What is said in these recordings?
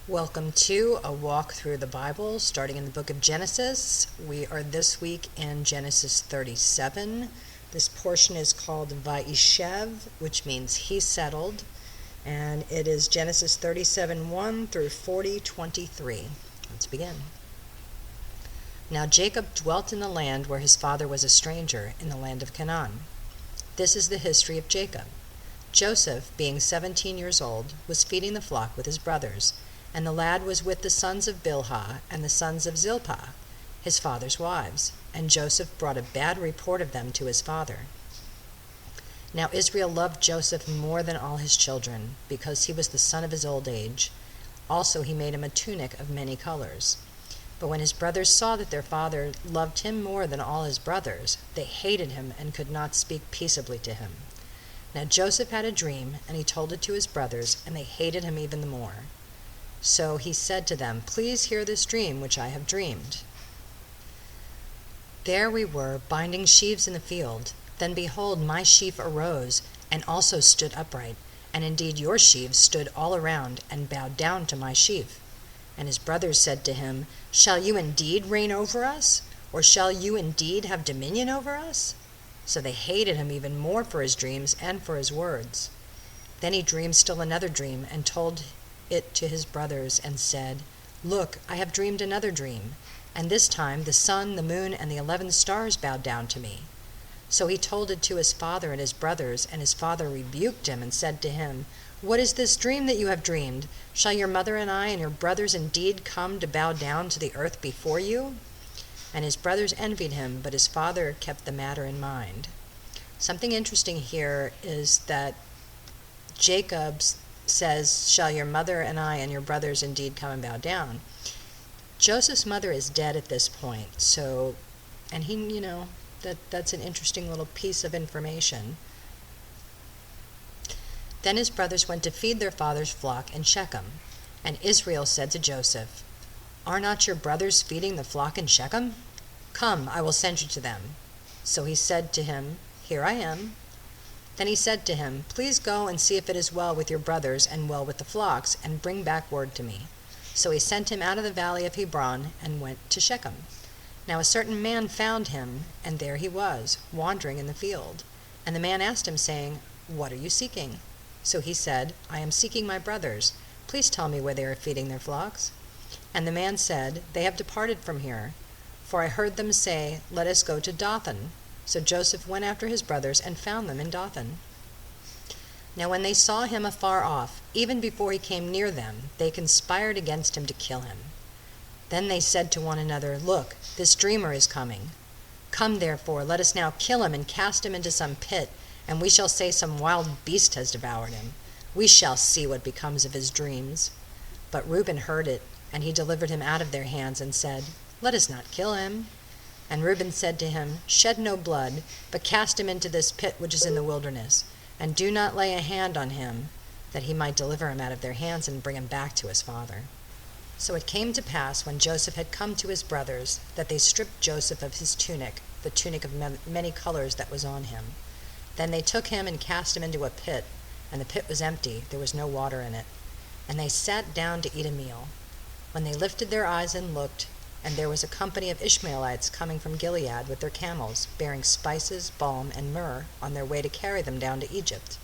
Welcome to a walk through the Bible, starting in the book of Genesis. We are this week in Genesis 37. This portion is called Vayeshev, which means he settled, and it is Genesis 37:1 through 40:23. Let's begin. Now Jacob dwelt in the land where his father was a stranger, in the land of Canaan. This is the history of Jacob. Joseph, being 17 years old, was feeding the flock with his brothers, and the lad was with the sons of Bilhah and the sons of Zilpah, his father's wives, and Joseph brought a bad report of them to his father. Now Israel loved Joseph more than all his children, because he was the son of his old age. Also he made him a tunic of many colors. But when his brothers saw that their father loved him more than all his brothers, they hated him and could not speak peaceably to him. Now Joseph had a dream, and he told it to his brothers, and they hated him even the more. So he said to them, "Please hear this dream which I have dreamed. There we were, binding sheaves in the field. Then behold, my sheaf arose, and also stood upright. And indeed your sheaves stood all around, and bowed down to my sheaf. And his brothers said to him, Shall you indeed reign over us? Or shall you indeed have dominion over us?" So they hated him even more for his dreams and for his words. Then he dreamed still another dream, and told it to his brothers, and said, "Look, I have dreamed another dream, and this time the sun, the moon, and the 11 stars bowed down to me." So he told it to his father and his brothers, and his father rebuked him and said to him, "What is this dream that you have dreamed? Shall your mother and I and your brothers indeed come to bow down to the earth before you?" And his brothers envied him, but his father kept the matter in mind. Something interesting here is that Jacob says, "Shall your mother and I and your brothers indeed come and bow down?" Joseph's mother is dead at this point, and he, that's an interesting little piece of information. Then his brothers went to feed their father's flock in Shechem, and Israel said to Joseph, "Are not your brothers feeding the flock in Shechem? Come, I will send you to them." So he said to him, "Here I am." Then he said to him, "Please go and see if it is well with your brothers and well with the flocks, and bring back word to me." So he sent him out of the valley of Hebron and went to Shechem. Now a certain man found him, and there he was, wandering in the field. And the man asked him, saying, "What are you seeking?" So he said, "I am seeking my brothers. Please tell me where they are feeding their flocks." And the man said, "They have departed from here, for I heard them say, 'Let us go to Dothan.'" So Joseph went after his brothers and found them in Dothan. Now when they saw him afar off, even before he came near them, they conspired against him to kill him. Then they said to one another, "Look, this dreamer is coming. Come therefore, let us now kill him and cast him into some pit, and we shall say some wild beast has devoured him. We shall see what becomes of his dreams." But Reuben heard it, and he delivered him out of their hands and said, "Let us not kill him." And Reuben said to him, "Shed no blood, but cast him into this pit which is in the wilderness, and do not lay a hand on him, that he might deliver him out of their hands and bring him back to his father." So it came to pass, when Joseph had come to his brothers, that they stripped Joseph of his tunic, the tunic of many colors that was on him. Then they took him and cast him into a pit, and the pit was empty, there was no water in it. And they sat down to eat a meal. When they lifted their eyes and looked, and there was a company of Ishmaelites coming from Gilead with their camels, bearing spices, balm, and myrrh, on their way to carry them down to Egypt.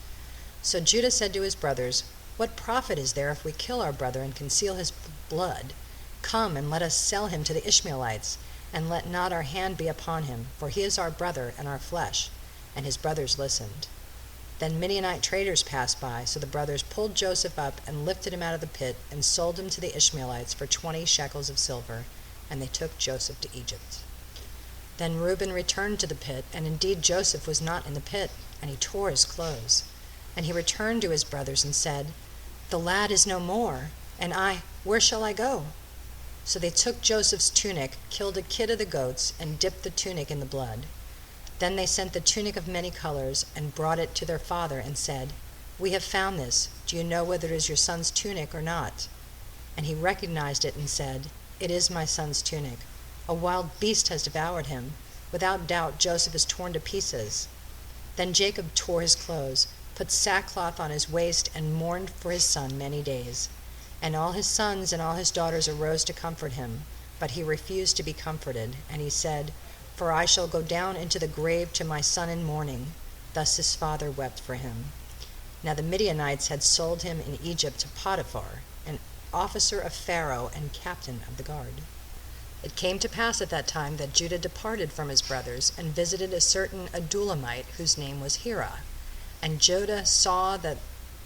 So Judah said to his brothers, "What profit is there if we kill our brother and conceal his blood? Come and let us sell him to the Ishmaelites, and let not our hand be upon him, for he is our brother and our flesh." And his brothers listened. Then Midianite traders passed by, so the brothers pulled Joseph up and lifted him out of the pit and sold him to the Ishmaelites for 20 shekels of silver, and they took Joseph to Egypt. Then Reuben returned to the pit, and indeed Joseph was not in the pit, and he tore his clothes. And he returned to his brothers and said, "The lad is no more, and where shall I go?" So they took Joseph's tunic, killed a kid of the goats, and dipped the tunic in the blood. Then they sent the tunic of many colors, and brought it to their father, and said, "We have found this. Do you know whether it is your son's tunic or not?" And he recognized it and said, "It is my son's tunic. A wild beast has devoured him. Without doubt Joseph is torn to pieces." Then Jacob tore his clothes, put sackcloth on his waist, and mourned for his son many days. And all his sons and all his daughters arose to comfort him, but he refused to be comforted, and he said, For I shall go down into the grave to my son in mourning. Thus his father wept for him. Now the Midianites had sold him in Egypt to Potiphar, an officer of Pharaoh and captain of the guard. It came to pass at that time that Judah departed from his brothers and visited a certain Adullamite whose name was Hira. And Judah saw that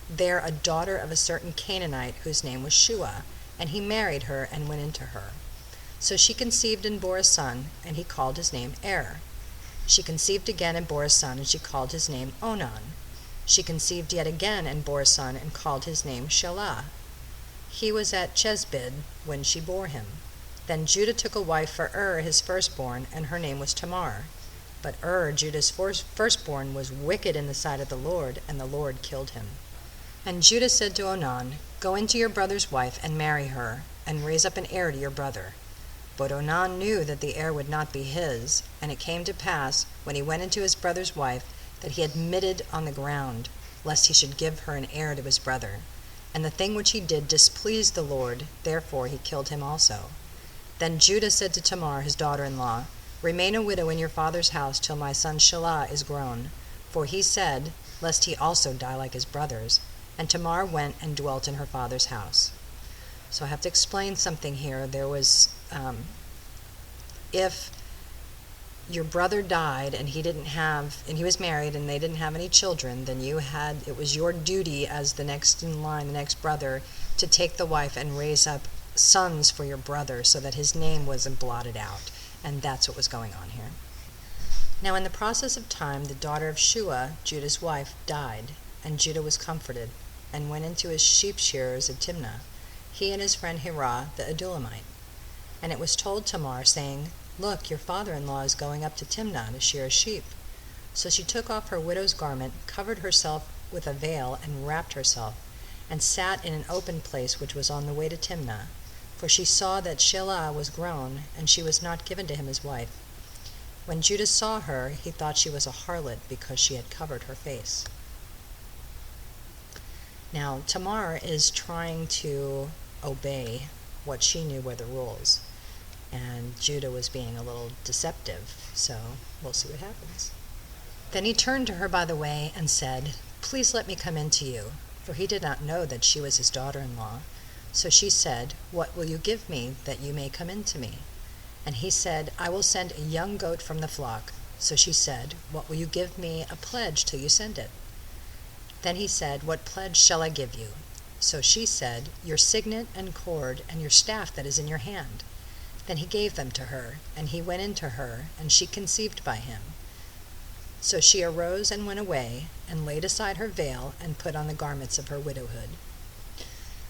there a daughter of a certain Canaanite whose name was Shua, and he married her and went into her. So she conceived and bore a son, and he called his name Er. She conceived again and bore a son, and she called his name Onan. She conceived yet again and bore a son, and called his name Shelah. He was at Chezbid when she bore him. Then Judah took a wife for his firstborn, and her name was Tamar. But Judah's firstborn, was wicked in the sight of the Lord, and the Lord killed him. And Judah said to Onan, Go into your brother's wife, and marry her, and raise up an heir to your brother. But Onan knew that the heir would not be his, and it came to pass, when he went into his brother's wife, that he admitted on the ground, lest he should give her an heir to his brother. And the thing which he did displeased the Lord, therefore he killed him also. Then Judah said to Tamar his daughter-in-law, Remain a widow in your father's house till my son Shelah is grown. For he said, lest he also die like his brothers. And Tamar went and dwelt in her father's house. So I have to explain something here. There was, if your brother died and he was married and they didn't have any children, then it was your duty as the next in line, the next brother, to take the wife and raise up sons for your brother so that his name wasn't blotted out. And that's what was going on here. Now in the process of time, the daughter of Shua, Judah's wife, died, and Judah was comforted, and went into his sheep shearers at Timnah, he and his friend Hira the Adullamite. And it was told Tamar, saying, Look, your father-in-law is going up to Timnah to shear his sheep. So she took off her widow's garment, covered herself with a veil, and wrapped herself, and sat in an open place which was on the way to Timnah. For she saw that Shelah was grown, and she was not given to him as wife. When Judah saw her, he thought she was a harlot, because she had covered her face. Now, Tamar is trying to obey what she knew were the rules, and Judah was being a little deceptive, so we'll see what happens. Then he turned to her by the way and said, Please let me come in to you, for he did not know that she was his daughter-in-law. So she said, What will you give me that you may come in to me? And he said, I will send a young goat from the flock. So she said, What will you give me a pledge till you send it? Then he said, What pledge shall I give you? So she said, Your signet and cord and your staff that is in your hand. Then he gave them to her, and he went in to her, and she conceived by him. So she arose and went away, and laid aside her veil, and put on the garments of her widowhood.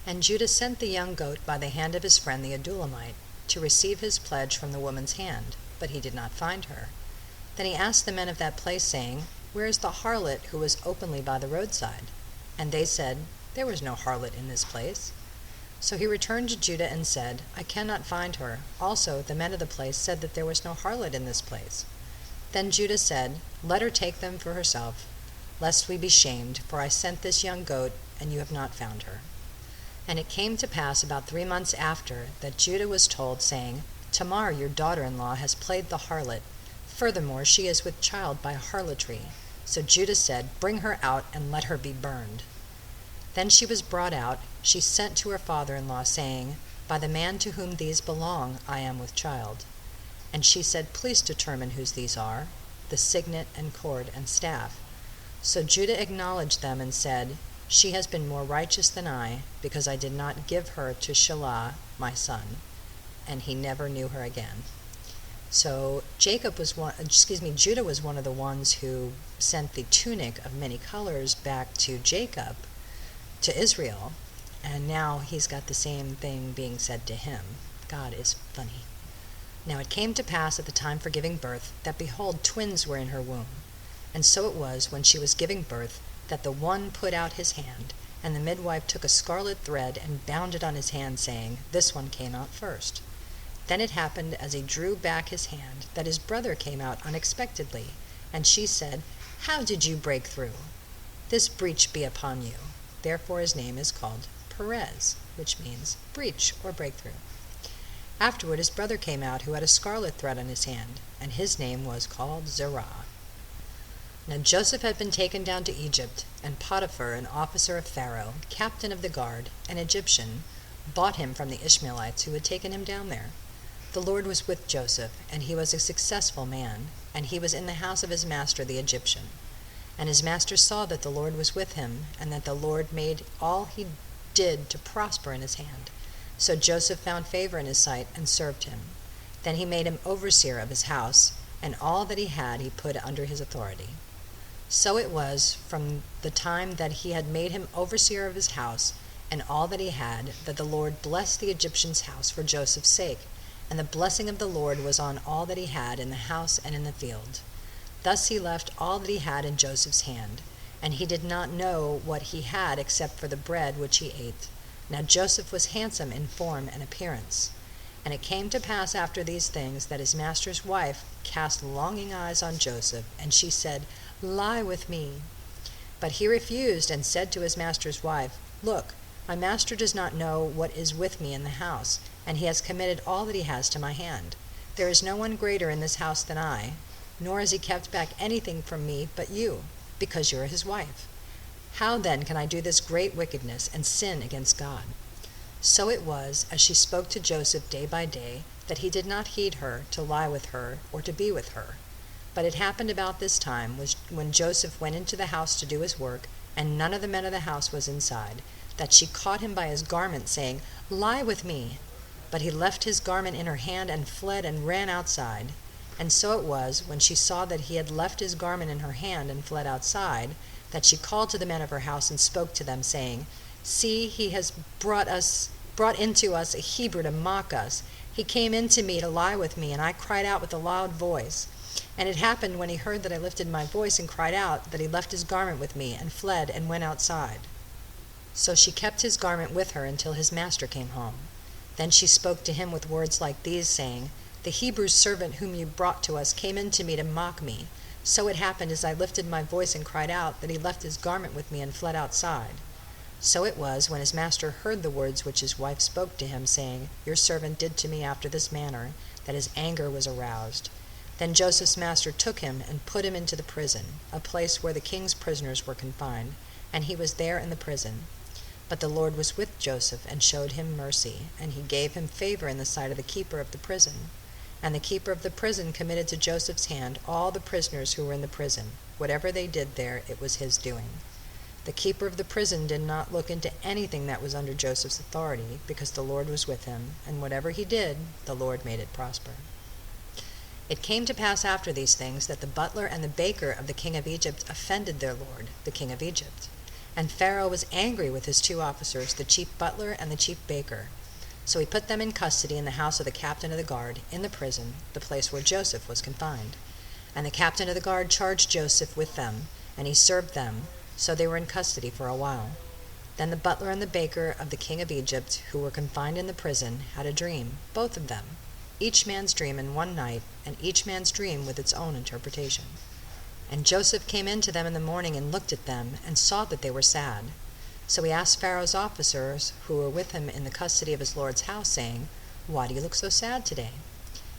And Judah sent the young goat by the hand of his friend the Adullamite, to receive his pledge from the woman's hand, but he did not find her. Then he asked the men of that place, saying, Where is the harlot who was openly by the roadside? And they said, There was no harlot in this place. So he returned to Judah and said, I cannot find her. Also the men of the place said that there was no harlot in this place. Then Judah said, Let her take them for herself, lest we be shamed, for I sent this young goat, and you have not found her. And it came to pass about 3 months after that Judah was told, saying, Tamar, your daughter-in-law, has played the harlot. Furthermore, she is with child by harlotry. So Judah said, Bring her out, and let her be burned. Then she was brought out. She sent to her father-in-law, saying, By the man to whom these belong, I am with child. And she said, Please determine whose these are, the signet and cord and staff. So Judah acknowledged them and said, She has been more righteous than I, because I did not give her to Shelah, my son. And he never knew her again. So Judah was one of the ones who sent the tunic of many colors back to Jacob, to Israel, and now he's got the same thing being said to him. God is funny. Now it came to pass at the time for giving birth, that behold, twins were in her womb. And so it was, when she was giving birth, that the one put out his hand, and the midwife took a scarlet thread and bound it on his hand, saying, This one came out first. Then it happened, as he drew back his hand, that his brother came out unexpectedly, and she said, How did you break through? This breach be upon you. Therefore his name is called Perez, which means breach or breakthrough. Afterward his brother came out who had a scarlet thread on his hand, and his name was called Zerah. Now Joseph had been taken down to Egypt, and Potiphar, an officer of Pharaoh, captain of the guard, an Egyptian, bought him from the Ishmaelites who had taken him down there. The Lord was with Joseph, and he was a successful man, and he was in the house of his master the Egyptian. And his master saw that the Lord was with him, and that the Lord made all he did to prosper in his hand. So Joseph found favor in his sight and served him. Then he made him overseer of his house, and all that he had he put under his authority. So it was from the time that he had made him overseer of his house, and all that he had, that the Lord blessed the Egyptian's house for Joseph's sake, and the blessing of the Lord was on all that he had in the house and in the field. Thus he left all that he had in Joseph's hand, and he did not know what he had except for the bread which he ate. Now Joseph was handsome in form and appearance. And it came to pass after these things that his master's wife cast longing eyes on Joseph, and she said, "Lie with me." But he refused and said to his master's wife, "Look, my master does not know what is with me in the house, and he has committed all that he has to my hand. There is no one greater in this house than I, nor has he kept back anything from me but you, because you are his wife. How then can I do this great wickedness and sin against God?" So it was, as she spoke to Joseph day by day, that he did not heed her to lie with her or to be with her. But it happened about this time, when Joseph went into the house to do his work, and none of the men of the house was inside, that she caught him by his garment, saying, "Lie with me." But he left his garment in her hand and fled and ran outside. And so it was, when she saw that he had left his garment in her hand and fled outside, that she called to the men of her house and spoke to them, saying, "See, he has brought into us a Hebrew to mock us. He came in to me to lie with me, and I cried out with a loud voice. And it happened, when he heard that I lifted my voice and cried out, that he left his garment with me and fled and went outside." So she kept his garment with her until his master came home. Then she spoke to him with words like these, saying, "The Hebrew servant whom you brought to us came in to me to mock me. So it happened, as I lifted my voice and cried out, that he left his garment with me and fled outside." So it was, when his master heard the words which his wife spoke to him, saying, "Your servant did to me after this manner," that his anger was aroused. Then Joseph's master took him and put him into the prison, a place where the king's prisoners were confined, and he was there in the prison. But the Lord was with Joseph and showed him mercy, and he gave him favor in the sight of the keeper of the prison. And the keeper of the prison committed to Joseph's hand all the prisoners who were in the prison. Whatever they did there, it was his doing. The keeper of the prison did not look into anything that was under Joseph's authority, because the Lord was with him, and whatever he did, the Lord made it prosper. It came to pass after these things that the butler and the baker of the king of Egypt offended their lord, the king of Egypt. And Pharaoh was angry with his two officers, the chief butler and the chief baker. So he put them in custody in the house of the captain of the guard, in the prison, the place where Joseph was confined. And the captain of the guard charged Joseph with them, and he served them, so they were in custody for a while. Then the butler and the baker of the king of Egypt, who were confined in the prison, had a dream, both of them, each man's dream in one night, and each man's dream with its own interpretation. And Joseph came in to them in the morning and looked at them, and saw that they were sad. So he asked Pharaoh's officers, who were with him in the custody of his lord's house, saying, "Why do you look so sad today?"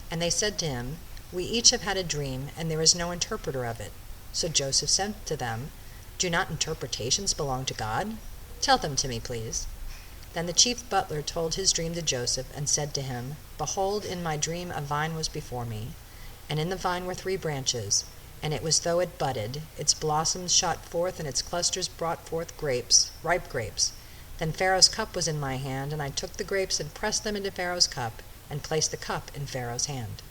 And they said to him, "We each have had a dream, and there is no interpreter of it." So Joseph said to them, "Do not interpretations belong to God? Tell them to me, please." Then the chief butler told his dream to Joseph, and said to him, "Behold, in my dream a vine was before me, and in the vine were 3 branches, and it was though it budded, its blossoms shot forth, and its clusters brought forth grapes, ripe grapes. Then Pharaoh's cup was in my hand, and I took the grapes and pressed them into Pharaoh's cup, and placed the cup in Pharaoh's hand."